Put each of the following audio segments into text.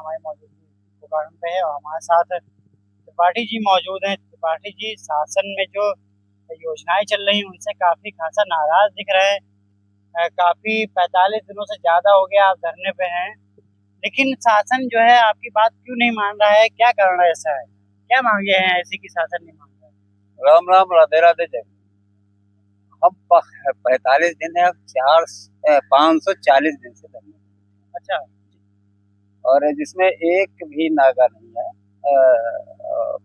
हमारी मौजूदगी दुकान पे है और हमारे साथ त्रिपाठी जी मौजूद हैं। त्रिपाठी जी शासन में जो योजनाएं चल रही हैं उनसे काफी खासा नाराज दिख रहे हैं। काफी 45 दिनों से ज्यादा हो गया आप धरने पे हैं, लेकिन शासन जो है आपकी बात क्यों नहीं मान रहा है? क्या कारण ऐसा है? क्या मांगे हैं ऐसी कि शासन नहीं मान रहा है? राम राम, राधे राधे, जय। हम 45 दिन है, 540 दिन से धरने। अच्छा। और जिसमें एक भी नागा नहीं है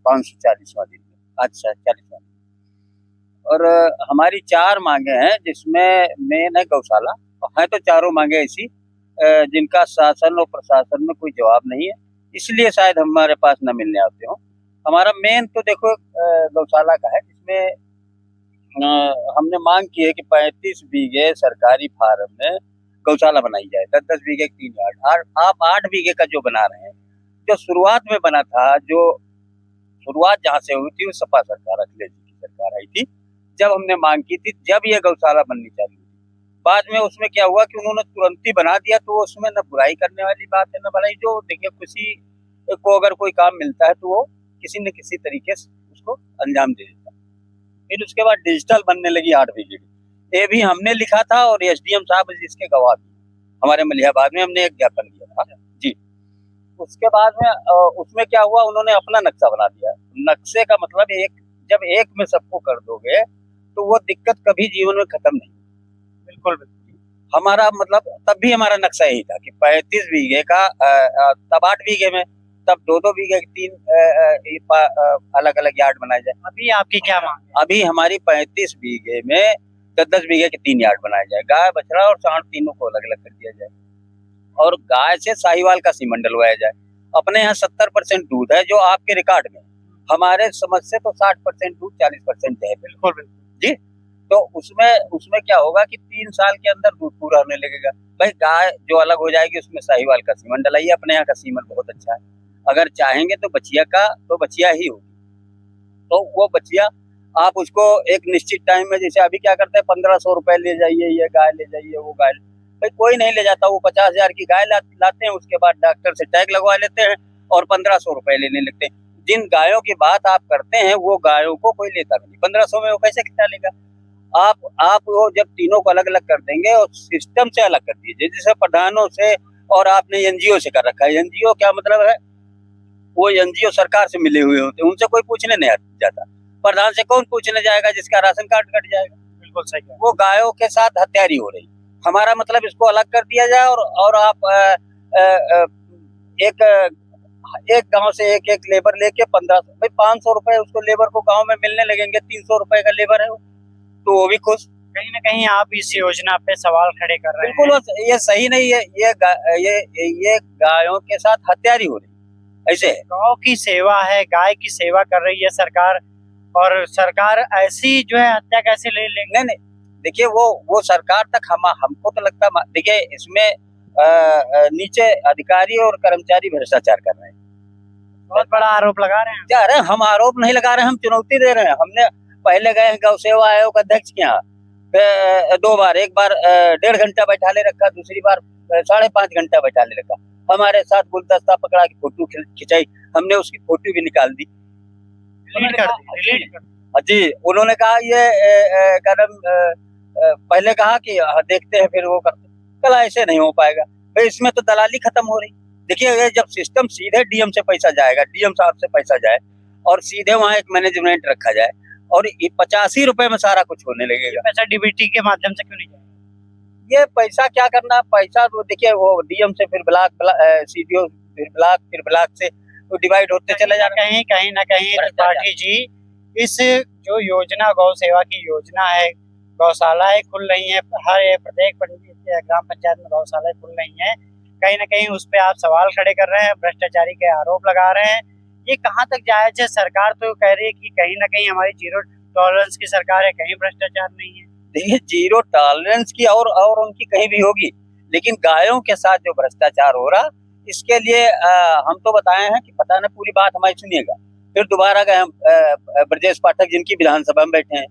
540वां दिन में। अच्छा, 40वां दिन। और हमारी 4 मांगे हैं, जिसमें मेन है गौशाला। है तो चारों मांगे ऐसी जिनका शासन और प्रशासन में कोई जवाब नहीं है, इसलिए शायद हमारे पास न मिलने आते हो। हमारा मेन तो देखो गौशाला का है, जिसमें हमने मांग की है कि 35 बीघे सरकारी फार्म में गौशाला बनाई जाए। 10-10 बीघे 3 यार्ड। आप 8 बीघे का जो बना रहे हैं, जो शुरुआत में बना था, जो शुरुआत जहाँ से हुई थी वो सपा सरकार, अखिलेश जी की सरकार आई थी, जब हमने मांग की थी, जब ये गौशाला बननी चाहिए। बाद में उसमें क्या हुआ कि उन्होंने तुरंत ही बना दिया, तो उसमें न बुराई करने वाली बात है न भलाई। जो देखिए, किसी को अगर कोई काम मिलता है तो वो किसी न किसी तरीके से उसको अंजाम दे देता है। फिर उसके बाद डिजिटल बनने लगी 8 बीघे की। ये भी हमने लिखा था और एसडीएम साहब इसके गवाह भी। हमारे मलिहाबाद में हमने एक ज्ञापन दिया था जी। उसके बाद में उसमें क्या हुआ, उन्होंने अपना नक्शा बना दिया। नक्शे का मतलब जब एक में सबको कर दोगे तो वो दिक्कत कभी जीवन में खत्म नहीं। बिल्कुल बिल्कुल। हमारा मतलब तब भी हमारा नक्शा यही था कि 35 बीघे का तब 8 बीघे में, तब 2-2 बीघे 3 अलग अलग यार्ड बनाए जाए। अभी आपकी क्या मांग है? अभी हमारी 35 बीघे में 10-10 बीघे के 3 यार्ड बनाए जाए। गाय, बछड़ा और सांड तीनों को अलग अलग कर दिया जाए और गाय से साहिवाल का सीमन डलवाया जाए। अपने यहाँ 70% दूध है जो आपके रिकॉर्ड में, हमारे समझ से तो 60% दूध, 40% है। बिल्कुल बिल्कुल जी। तो उसमें क्या होगा कि 3 साल के अंदर दूध पूरा होने लगेगा। भाई, गाय जो अलग हो जाएगी उसमें साहिवाल का सीमन डलाइए। अपने यहाँ का सीमन बहुत अच्छा है। अगर चाहेंगे तो बछिया का तो बछिया ही होगी। तो वो बछिया आप उसको एक निश्चित टाइम में, जैसे अभी क्या करते हैं, 1500 रुपए ले जाइए, ये गाय ले जाइए, वो गाय। भाई कोई नहीं ले जाता। वो 50,000 की गाय लाते हैं, उसके बाद डॉक्टर से टैग लगवा लेते हैं और 1500 रुपए लेने लगते हैं। जिन गायों की बात आप करते हैं वो गायों को कोई लेता नहीं। 1500 में वो कैसे कितना लेगा? आप वो जब तीनों को अलग अलग कर देंगे और सिस्टम से अलग कर दीजिए, जैसे प्रधानों से, और आपने एनजीओ से कर रखा है। एनजीओ क्या मतलब है? वो एनजीओ सरकार से मिले हुए होते हैं, उनसे कोई पूछने नहीं जाता। प्रधान से कौन पूछने जाएगा जिसका राशन कार्ड कट जाएगा? बिल्कुल सही। वो गायों के साथ हत्यारी हो रही। हमारा मतलब इसको अलग कर दिया जाए और आप एक एक गांव से एक एक लेबर लेके 1500, भाई 500 रुपए उसको लेबर को गांव में मिलने लगेंगे। 300 रुपए का लेबर है वो, तो वो भी खुश। कहीं ना कहीं आप इस योजना पे सवाल खड़े कर रहे हैं। बिल्कुल ये सही नहीं है। ये गायों के साथ हत्यारी हो रही ऐसे है। गौ की सेवा है, गाय की सेवा कर रही है सरकार, और सरकार ऐसी जो है हत्या कैसे ले लेंगे? नहीं नहीं, देखिए वो सरकार तक हमको तो लगता, देखिए इसमें नीचे अधिकारी और कर्मचारी भ्रष्टाचार कर रहे हैं। बहुत बड़ा आरोप लगा रहे हैं। क्या अरे, हम आरोप नहीं लगा रहे हैं, हम चुनौती दे रहे हैं। हमने पहले गए हैं गौ सेवा आयोग अध्यक्ष के यहाँ 2 बार। एक बार 1.5 घंटा बैठा ले रखा, दूसरी बार 5.5 घंटा बैठा ले रखा। हमारे साथ गुलदस्ता पकड़ा के फोटो खिंचाई, हमने उसकी फोटो भी निकाल दी। जी, उन्होंने कहा ये कदम पहले कहा कि देखते हैं फिर वो करते। कल ऐसे नहीं हो पाएगा भाई, इसमें तो दलाली खत्म हो रही। देखिए, ये जब सिस्टम सीधे डीएम से पैसा जाएगा, डीएम साहब से पैसा जाए और सीधे वहाँ एक मैनेजमेंट रखा जाए और 85 रुपए में सारा कुछ होने लगेगा। पैसा डीबीटी के माध्यम से क्यों नहीं जाएगा? ये पैसा क्या करना, पैसा तो देखिए वो डीएम से फिर ब्लॉक, सीडीओ, फिर ब्लॉक से तो डिवाइड होते चले जा रहे हैं। कहीं ना कहीं त्रिपाठी जी, इस जो योजना गौ सेवा की योजना है, गौशालाएं खुल रही हैं, प्रत्येक ग्राम पंचायत में गौशालाएं खुल रही हैं, कहीं ना कहीं उस पे आप सवाल खड़े कर रहे हैं, भ्रष्टाचारी के आरोप लगा रहे हैं। ये कहाँ तक जायज है? सरकार तो कह रही है कि कहीं ना कहीं हमारी जीरो टॉलरेंस की सरकार है, कहीं भ्रष्टाचार नहीं है। देखिए, जीरो टॉलरेंस की और उनकी कहीं भी होगी, लेकिन गायों के साथ जो भ्रष्टाचार हो रहा, इसके लिए हम तो बताए हैं कि पता नहीं पूरी बात हमारी सुनिएगा। फिर दोबारा गए हम, ब्रजेश पाठक जिनकी विधानसभा में बैठे हैं,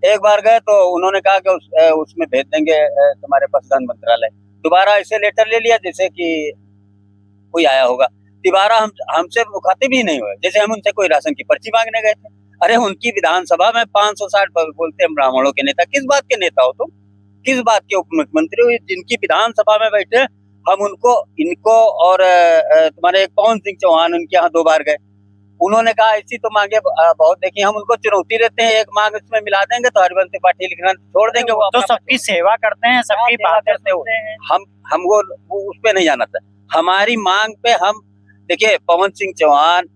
एक बार गए तो उन्होंने कहा कि उसमें भेज देंगे तुम्हारे पशुधन मंत्रालय। दोबारा ऐसे लेटर ले लिया जैसे कि कोई आया होगा। तिबारा हमसे मुखातिब ही नहीं हुए। जैसे हम उनसे कोई राशन की पर्ची मांगने गए थे, अरे उनकी विधानसभा में 560 बोलते हैं ब्राह्मणों के नेता। किस बात के नेता हो तुम? किस बात के उप मुख्यमंत्री हो? जिनकी विधानसभा में बैठे हम इनको और तुम्हारे पवन सिंह चौहान उनके यहाँ 2 बार गए। उन्होंने कहा ऐसी तो मांगे बहुत देखी, हम उनको चुनौती देते हैं, एक मांग उसमें मिला देंगे तो हरिवंश त्रिपाठी लिखना छोड़ देंगे। वो तो सबकी सेवा करते हैं, सबकी बात करते हैं। हमको उस पे नहीं जाना था। हमारी मांग पे हम देखिए, पवन सिंह चौहान,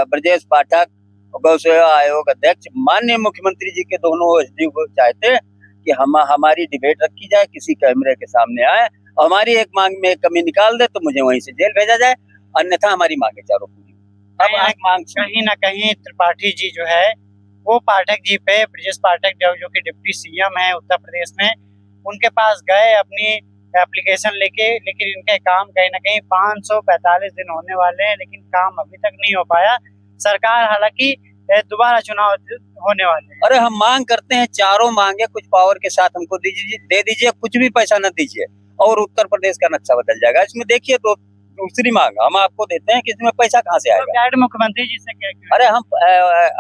ब्रजेश पाठक, गौ सेवा आयोग अध्यक्ष, माननीय मुख्यमंत्री जी के दोनों एसडी को चाहते कि हमारी डिबेट रखी जाए, किसी कैमरे के सामने आए, हमारी एक मांग में कमी निकाल दे तो मुझे वहीं से जेल भेजा जाए, अन्यथा हमारी मांगे चारों पूरी। अब मांग कहीं ना कहीं त्रिपाठी जी जो है वो पाठक जी पे, ब्रजेश पाठक जो कि डिप्टी सीएम है उत्तर प्रदेश में, उनके पास गए अपनी एप्लीकेशन लेके, लेकिन इनके काम कहीं ना कहीं 545 दिन होने वाले हैं, लेकिन काम अभी तक नहीं हो पाया। सरकार हालांकि दोबारा चुनाव होने वाले हैं। अरे हम मांग करते हैं, चारों मांगे कुछ पावर के साथ हमको दे दीजिए, कुछ भी पैसा न दीजिए और उत्तर प्रदेश का नक्शा बदल जाएगा। इसमें देखिए तो दूसरी मांग हम आपको देते हैं कि इसमें पैसा कहाँ से आएगा। तो मुख्यमंत्री जी से क्या? अरे हम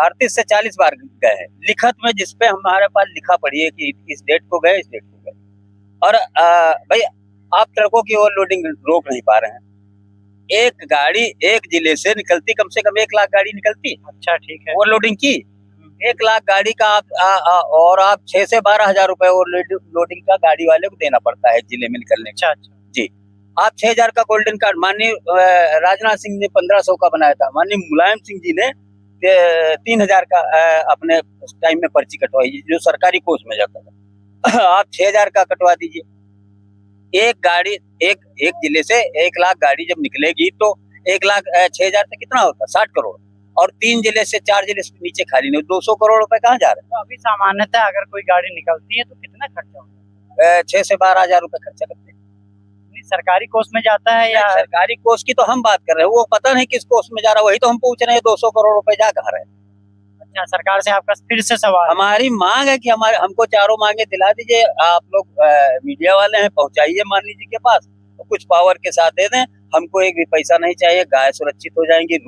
38 से 40 बार गए हैं लिखत में, जिसपे हमारे पास लिखा पड़ी है कि इस डेट को गए, इस डेट को गए। और भाई आप ट्रकों की ओवरलोडिंग रोक नहीं पा रहे हैं। एक गाड़ी एक जिले से निकलती, कम से कम 1 लाख गाड़ी निकलती। अच्छा ठीक है। ओवरलोडिंग की 1 लाख गाड़ी का और आप 6 से 12 हजार रुपए ओवरलोडिंग का गाड़ी वाले को देना पड़ता है जिले में निकलने। अच्छा जी, आप 6,000 का गोल्डन कार्ड माननीय राजनाथ सिंह ने 1500 का बनाया था, माननीय मुलायम सिंह जी ने 3,000 का अपने टाइम में पर्ची कटवाई जो सरकारी कोष में जाता था। आप 6,000 का कटवा दीजिए। एक गाड़ी एक जिले से 1 लाख गाड़ी जब निकलेगी तो 1 लाख 6,000 से कितना होता है? 60 करोड़। और 3 जिले से 4 जिले से नीचे खाली नहीं, 200 करोड़ रुपए कहाँ जा रहे हैं? तो अभी सामान्यतः अगर कोई गाड़ी निकलती है तो कितना खर्चा होता है? 6 से 12 हजार रुपए खर्चा करते हैं। सरकारी कोष में जाता है या सरकारी कोष की तो हम बात कर रहे हैं, वो पता नहीं किस कोष में जा रहा है, वही तो हम पूछ रहे हैं 200 करोड़ रुपए जा कहाँ रहे हैं। अच्छा, सरकार से आपका फिर से सवाल। हमारी मांग है कि हमको चारों मांगे दिला दीजिए। आप लोग मीडिया वाले हैं, पहुंचाइए माननीय जी के पास, कुछ पावर के साथ दे दें, हमको एक भी पैसा नहीं चाहिए, गाय सुरक्षित हो जाएंगी।